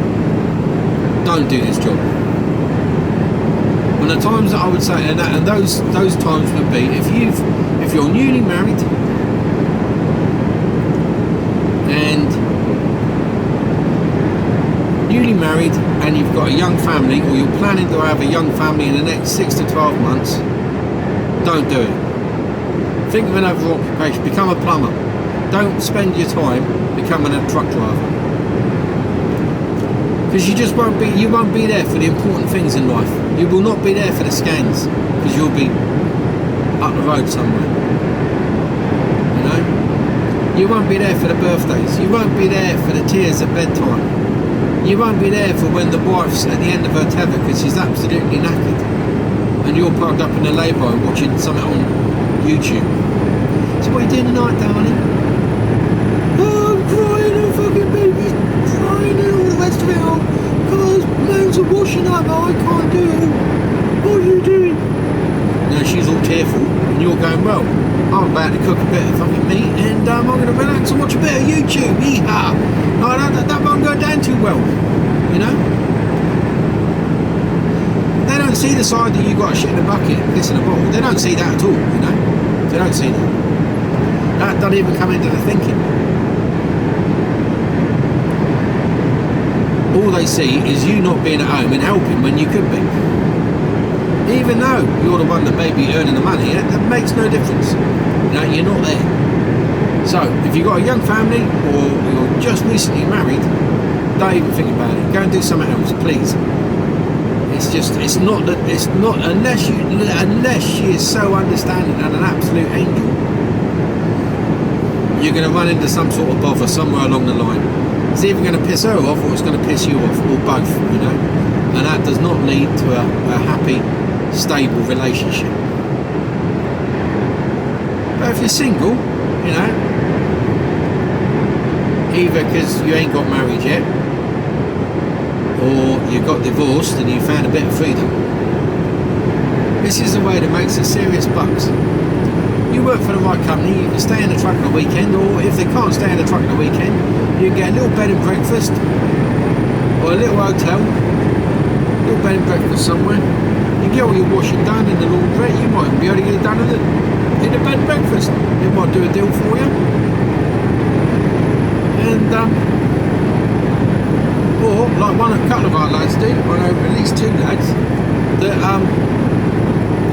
don't do this job. And the times that I would say, and those times would be if you're newly married and you've got a young family, or you're planning to have a young family in the next 6 to 12 months, don't do it. Think of another occupation. Become a plumber. Don't spend your time becoming a truck driver, because you just won't be there for the important things in life. You will not be there for the scans, because you'll be up the road somewhere. You know, you won't be there for the birthdays. You won't be there for the tears at bedtime. You won't be there for when the wife's at the end of her tether because she's absolutely knackered, and you're plugged up in the lay-by watching something on YouTube. So what are you doing tonight, darling? Oh, I'm crying, and fucking baby's crying and all the rest of it all. Cars, mounds are washing up, oh, I can't do it. What are you doing? Now she's all tearful, and you're going, well, I'm about to cook a bit of fucking meat, and I'm going to relax and watch a bit of YouTube. Yeehaw! No, that won't go down too well, you know? They don't see the side that you got a shit in a bucket, piss in a bottle. They don't see that at all, you know? They don't see that. That doesn't even come into the thinking. All they see is you not being at home and helping when you could be. Even though you're the one that may be earning the money, that makes no difference. You know, you're not there. So, if you've got a young family, or you're just recently married, don't even think about it. Go and do something else, please. It's not, unless she is so understanding and an absolute angel, you're going to run into some sort of bother somewhere along the line. It's either going to piss her off, or it's going to piss you off, or both, you know. And that does not lead to a happy, stable relationship. But if you're single, you know, either because you ain't got married yet, or you got divorced and you found a bit of freedom, this is the way that makes a serious bucks. You work for the right company, you can stay in the truck on the weekend, or if they can't stay in the truck on the weekend, you can get a little bed and breakfast, or a little hotel, a little bed and breakfast somewhere. You get all your washing done in the laundry, you might be able to get it done in the bed and breakfast. It might do a deal for you. And or like a couple of our lads do, I know at least 2 lads that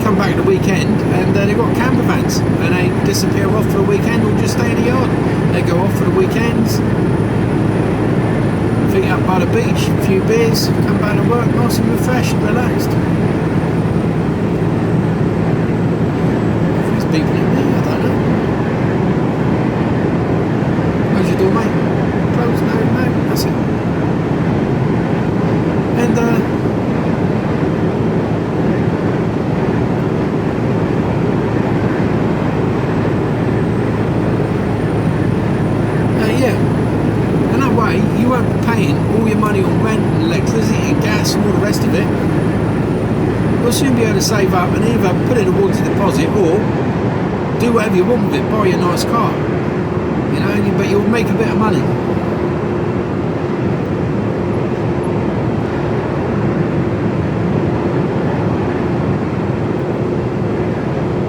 come back at the weekend, and they've got camper vans, and they disappear off for the weekend or just stay in the yard. They go off for the weekends, feet up by the beach, a few beers, come back to work nice and refreshed, relaxed. There's people in there, I don't know.
to save up and either put it towards a deposit or do whatever you want with it, buy a nice car, you know, but you'll make a bit of money.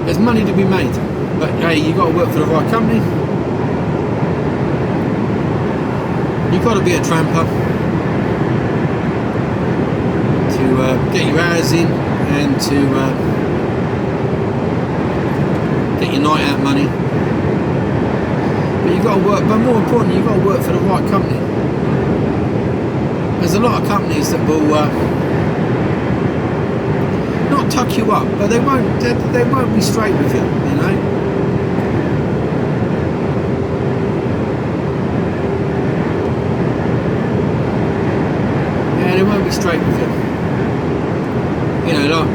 There's money to be made, but hey, you got to work for the right company. You've got to be a tramper to get your hours in and to get your night out money. But you've got to work, but more importantly, you've got to work for the right company. There's a lot of companies that will not tuck you up, but they won't be straight with you, you know. They won't be straight with you. You know, like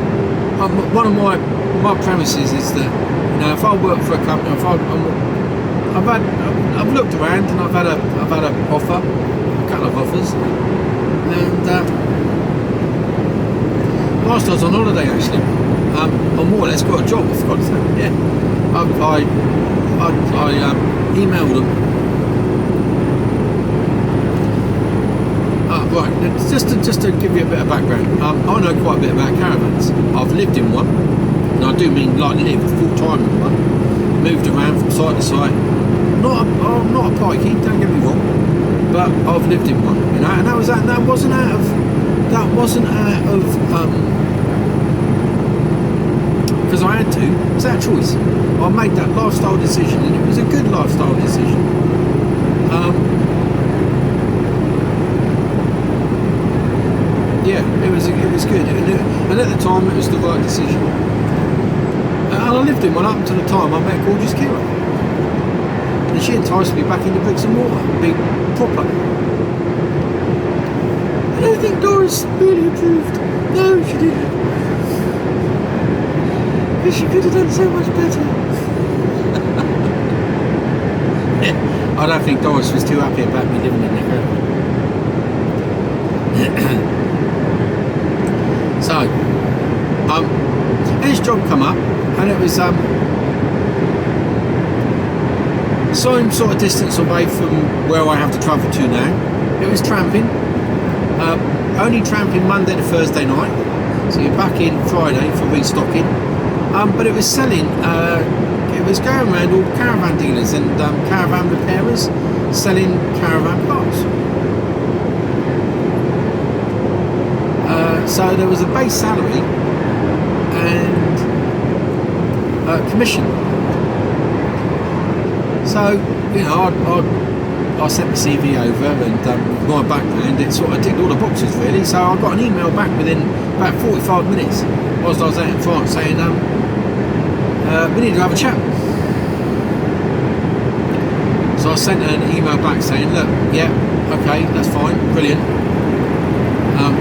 one of my premises is that, you know, if I work for a company, I've looked around and I've had a offer, a couple of offers, and whilst I was on holiday actually, I more or less got a job. I forgot to say, yeah. I emailed them. Right, just to give you a bit of background, I know quite a bit about caravans. I've lived in one, and I do mean like lived full time in one. Moved around from site to site. I'm not a pikey, don't get me wrong, but I've lived in one, you know, and that wasn't out of because I had to. It was our choice. I made that lifestyle decision, and it was a good lifestyle decision. Yeah, it was good, and at the time it was the right decision. And I lived in one up until the time I met gorgeous Kira, and she enticed me back into bricks and mortar, be proper. I don't think Doris really approved. No, she didn't, because she could have done so much better. Yeah, I don't think Doris was too happy about me living in the caravan. So, this job come up, and it was some sort of distance away from where I have to travel to now. It was tramping, only tramping Monday to Thursday night, so you're back in Friday for restocking. But it was selling, it was going around all caravan dealers and caravan repairers selling caravan parts. So there was a base salary and commission. So, you know, I sent the CV over, and my background, it sort of ticked all the boxes really. So I got an email back within about 45 minutes whilst I was out in France saying, we need to have a chat. So I sent an email back saying, look, yeah, okay, that's fine, brilliant.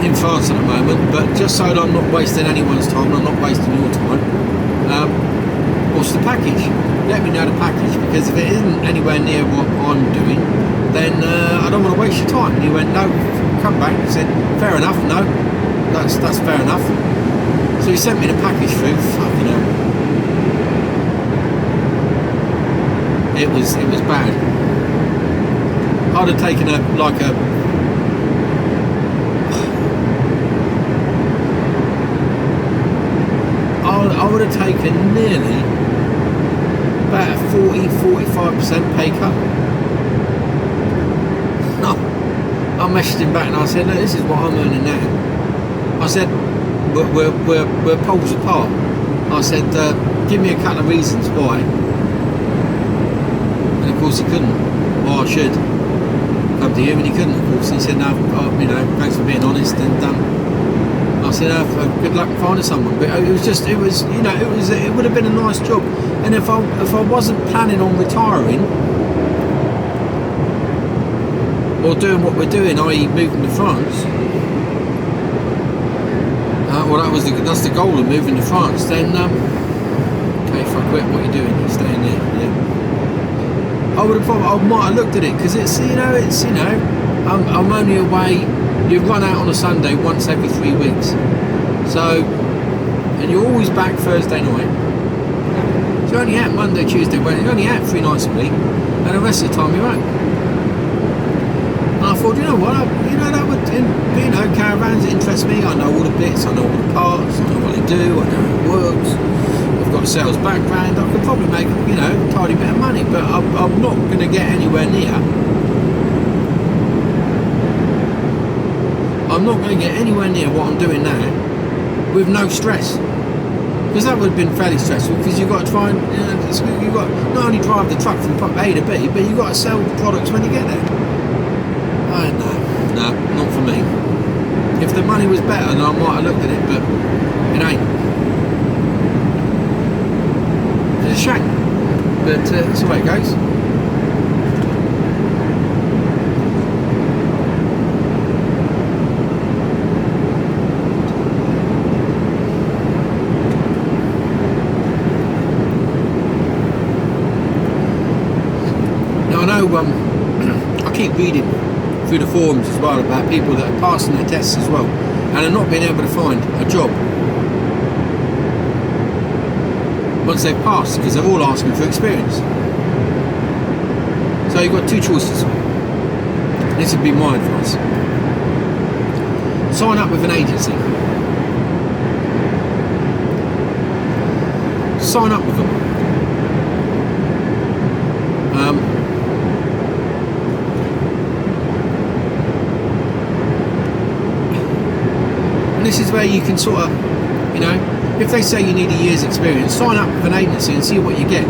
In France at the moment, but just so that I'm not wasting anyone's time, I'm not wasting your time, what's the package? Let me know the package, because if it isn't anywhere near what I'm doing, then I don't want to waste your time. And he went, no, come back. He said, fair enough, no, that's fair enough. So he sent me the package through. Fucking hell. It was bad. I'd have taken I would have taken nearly about a 40-45% pay cut. I messaged him back and I said, look, this is what I'm earning now. I said, we're poles apart. I said, give me a couple of reasons why. And of course he couldn't. Well, I should come to him, and he couldn't, of course. He said, no, you know, thanks for being honest, and I said, good luck finding someone. But it would have been a nice job. And if I wasn't planning on retiring or doing what we're doing, i.e. moving to France, that's the goal of moving to France, then okay, if I quit, what are you doing? You're staying there. Yeah. I might have looked at it, because it's I'm only away. You run out on a Sunday once every 3 weeks, so and you're always back Thursday night. So you're only out Monday, Tuesday, Wednesday. You're only out 3 nights a week, and the rest of the time you're home. And I thought, you know what? That would, caravans interest me. I know all the bits, I know all the parts, I know what they do, I know how it works. I've got a sales background. I could probably make, a tidy bit of money, but I'm not going to get anywhere near. I'm not going to get anywhere near what I'm doing now with no stress. Because that would have been fairly stressful, because you've got to try and, you've got to not only drive the truck from A to B, but you've got to sell the products when you get there. No, not for me. If the money was better, then I might have looked at it, but it ain't. It's a shame, but that's the way it goes. Now I know I keep reading through the forums as well about people that are passing their tests as well and are not being able to find a job once they've passed, because they're all asking for experience. So you've got 2 choices. This would be my advice. Sign up with an agency. Sign up with them. This is where you can sort of, if they say you need a year's experience, sign up with an agency and see what you get.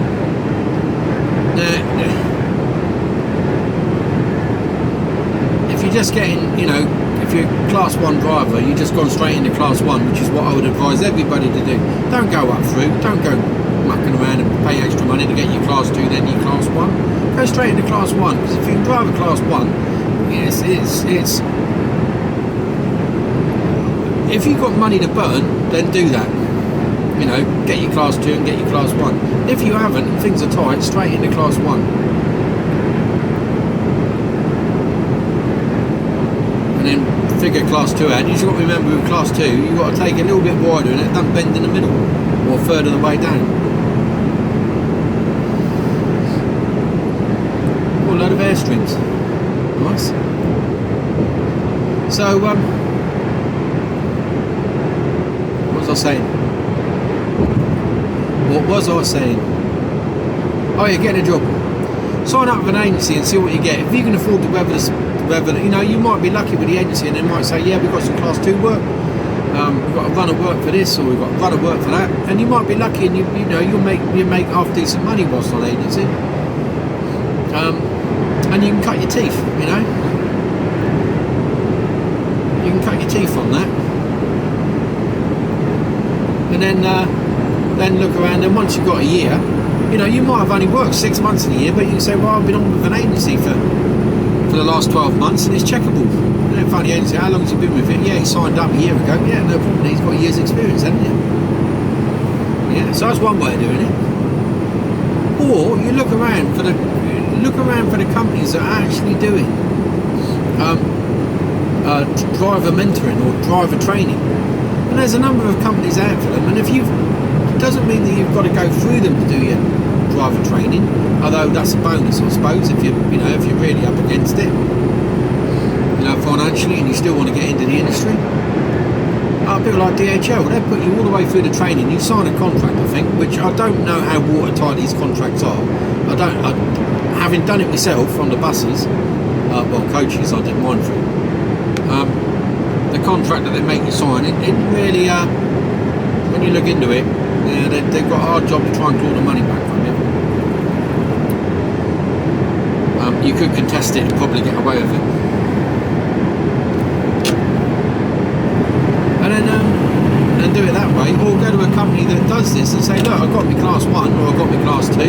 If you're just getting, if you're class 1 driver, you've just gone straight into class 1, which is what I would advise everybody to do. Don't go up through, don't go mucking around and pay extra money to get your class 2, then your class 1. Go straight into class 1, because if you can drive a class 1, it's if you've got money to burn, then do that. Get your class 2 and get your class 1. If you haven't, and things are tight, straight into class 1. And then figure class 2 out. You've got to remember with class 2, you've got to take it a little bit wider and it doesn't bend in the middle, or a third of the way down. Oh, a load of airstreams. Nice. So, what was I saying? Oh yeah, get a job. Sign up with an agency and see what you get. If you can afford to weather, you might be lucky with the agency and they might say, yeah, we've got some class 2 work. We've got a run of work for this, or we've got a run of work for that. And you might be lucky and you'll make half decent money whilst on agency. And you can cut your teeth, You can cut your teeth on that. And then look around, and once you've got a year, you might have only worked 6 months in a year, but you can say, well, I've been on with an agency for the last 12 months and it's checkable. And then find the agency, how long has he been with it? Yeah, he signed up a year ago. Yeah, no problem, he's got a year's experience, hasn't he? Yeah, so that's one way of doing it. Or you look around for the companies that are actually doing driver mentoring or driver training. And there's a number of companies out for them, and it doesn't mean that you've got to go through them to do your driver training, although that's a bonus, I suppose, if you're really up against it, financially, and you still want to get into the industry. People like DHL, they put you all the way through the training. You sign a contract, I think, which I don't know how watertight these contracts are. Having done it myself on the buses, coaches, I did mine through. The contract that they make you sign, it really, when you look into it, they've got a hard job to try and claw the money back from you. You could contest it and probably get away with it. And do it that way, or go to a company that does this and say, look, I've got my class 1 or I've got my class 2.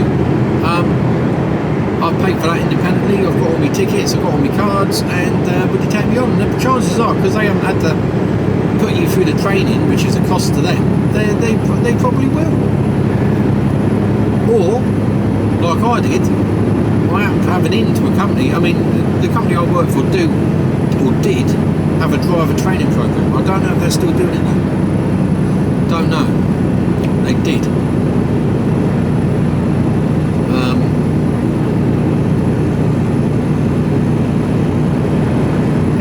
I've paid for that independently, I've got all my tickets, I've got all my cards, and would you take me on? And the chances are, because they haven't had to put you through the training, which is a cost to them, they probably will. Or, like I did, I happen to have an in to a company. I mean, the company I work for did have a driver training program. I don't know if they're still doing it now. Don't know.
They did.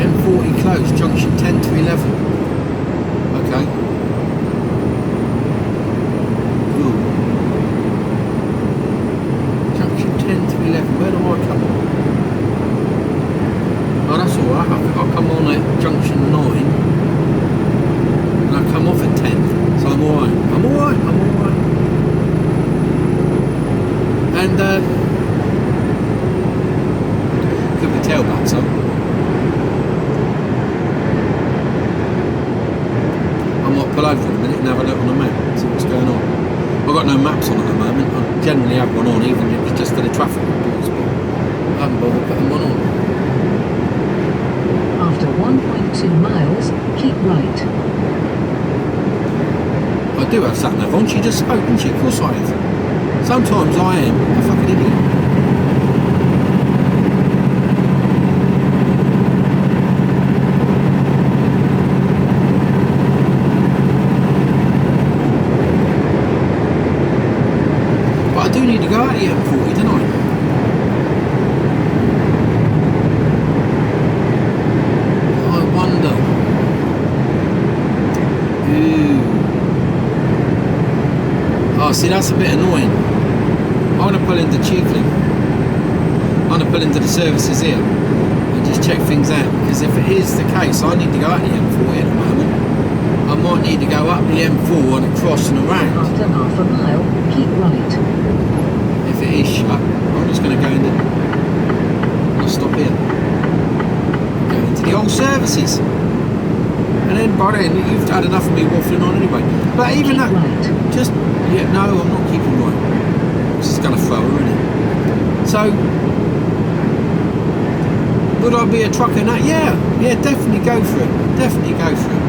M40 close, junction 10 to 11. Okay. Ooh. Junction 10 to 11. Where do I come on? Oh, that's alright. I'll come on at junction 9 and I'll come off at 10. So I'm alright. I'm alright. I'm alright. And could be tailbacks up. I might pull over in a minute and have a look on the map, see what's going on. I've got no maps on at the moment. I generally have one on, even if it's just for the traffic reports, but I haven't bothered putting one on.
After 1.2 miles, keep right.
I do have sat nav on. She just spoke, didn't she? Of course I have. Sometimes I am a fucking idiot. But I do need to go out of the M40, don't I? I wonder. Ooh. Oh, see, that's a bit annoying. I want to pull into Chiefly. I want to pull into the services here and just check things out. Because if it is the case, I need to go out the M4 at the moment. I might need to go up the M4 and across and around.
After half a mile, keep right.
If it is shut, I'm just going to go into. I'll stop here. Go into the old services. And then by then, you've had enough of me waffling on anyway. But even
Keep
that.
right.
Just, yeah, no, I'm not keeping right. It's just going to throw her, isn't it? So, would I be a trucker now? Yeah, definitely go for it. Definitely go for it.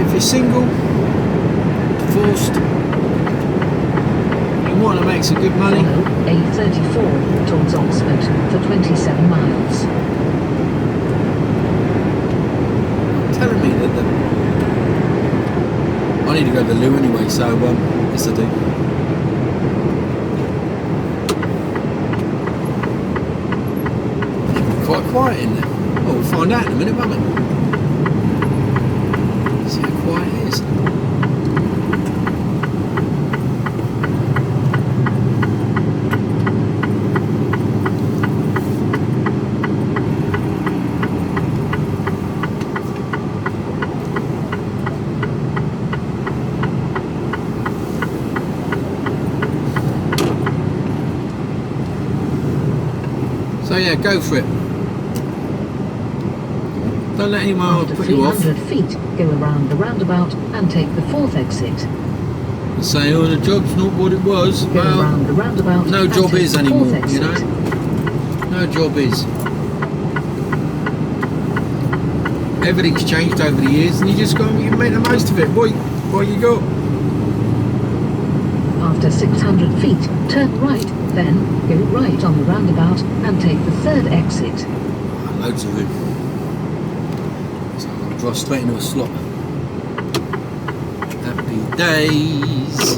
If you're single, divorced, you want to make some good money.
Follow A34 towards Oxford for 27 miles.
Telling me that I need to go to the loo anyway, so yes I do. Quite quiet in there. Well, we'll find out in a minute, won't we? See how quiet it is. So yeah, go for it. Don't let anyone
After
put you off.
300 feet, go around the roundabout and take the 4th exit.
And say, oh, the job's not what it was.
Go
Well,
around the roundabout
no
and
job
take
is
the
anymore,
4th
you know.
exit.
No job is. Everything's changed over the years, and you just got to make the most of it. What you got?
After 600 feet, turn right, then go right on the roundabout and take the 3rd exit.
Loads of room. So I'll drive straight into a slot. Happy days.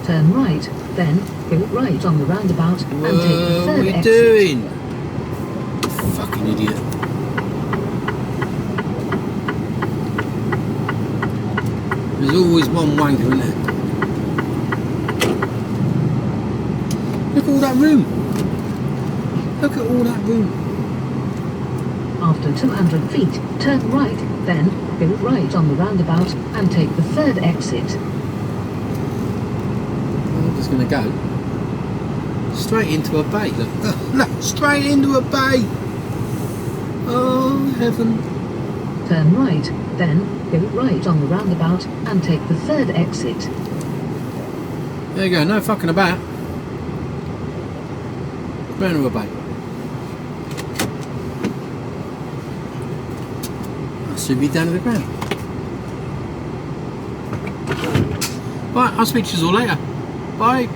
Turn right, then go right on the roundabout and take the 3rd
What are you
exit.
doing? Fucking idiot. There's always one wanker, isn't there? Look at all that room. Look at all that room.
After 200 feet, turn right, then go right on the roundabout and take the 3rd exit.
I'm just going to go straight into a bay. Look, look, straight into a bay. Oh, heaven.
Turn right, then go right on the roundabout and take the 3rd exit.
There you go, no fucking about. Straight into a bay. I'll soon be down to the ground. Right, I'll speak to you all later. Bye.